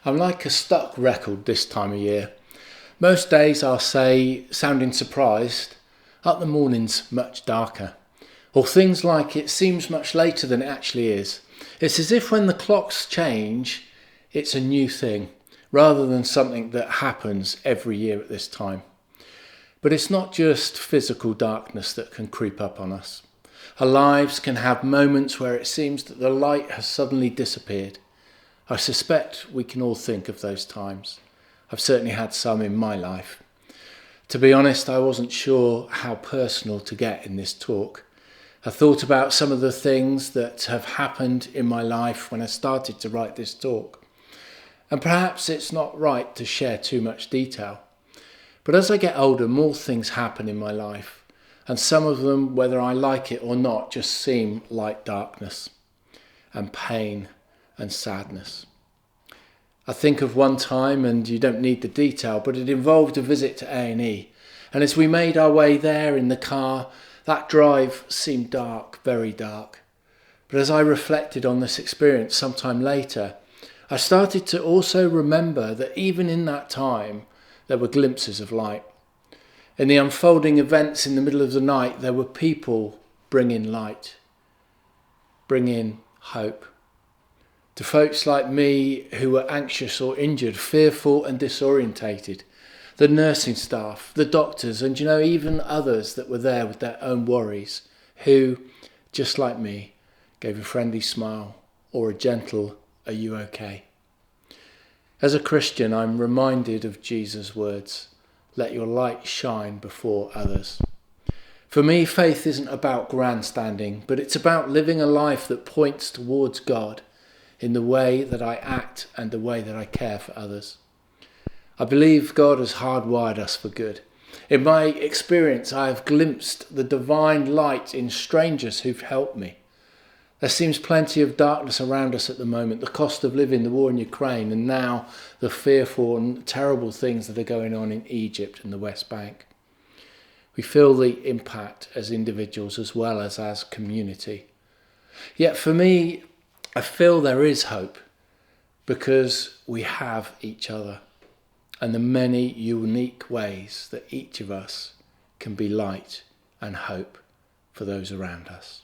I'm like a stuck record this time of year. Most days I'll say, sounding surprised, the morning's much darker. Or things like it seems much later than it actually is. It's as if when the clocks change, it's a new thing, rather than something that happens every year at this time. But it's not just physical darkness that can creep up on us. Our lives can have moments where it seems that the light has suddenly disappeared. I suspect we can all think of those times. I've certainly had some in my life. To be honest, I wasn't sure how personal to get in this talk. I thought about some of the things that have happened in my life when I started to write this talk. And perhaps it's not right to share too much detail. But as I get older, more things happen in my life. And some of them, whether I like it or not, just seem like darkness and pain and sadness. I think of one time, and you don't need the detail, but it involved a visit to A&E. And as we made our way there in the car, that drive seemed dark, very dark. But as I reflected on this experience sometime later, I started to also remember that even in that time, there were glimpses of light. In the unfolding events in the middle of the night, there were people bringing light, bringing hope. To folks like me who were anxious or injured, fearful and disorientated, the nursing staff, the doctors, and even others that were there with their own worries, who, just like me, gave a friendly smile or a gentle, "Are you okay?" As a Christian, I'm reminded of Jesus' words, "Let your light shine before others." For me, faith isn't about grandstanding, but it's about living a life that points towards God in the way that I act and the way that I care for others. I believe God has hardwired us for good. In my experience, I have glimpsed the divine light in strangers who've helped me. There seems plenty of darkness around us at the moment, the cost of living, the war in Ukraine, and now the fearful and terrible things that are going on in Egypt and the West Bank. We feel the impact as individuals as well as community. Yet for me, I feel there is hope because we have each other and the many unique ways that each of us can be light and hope for those around us.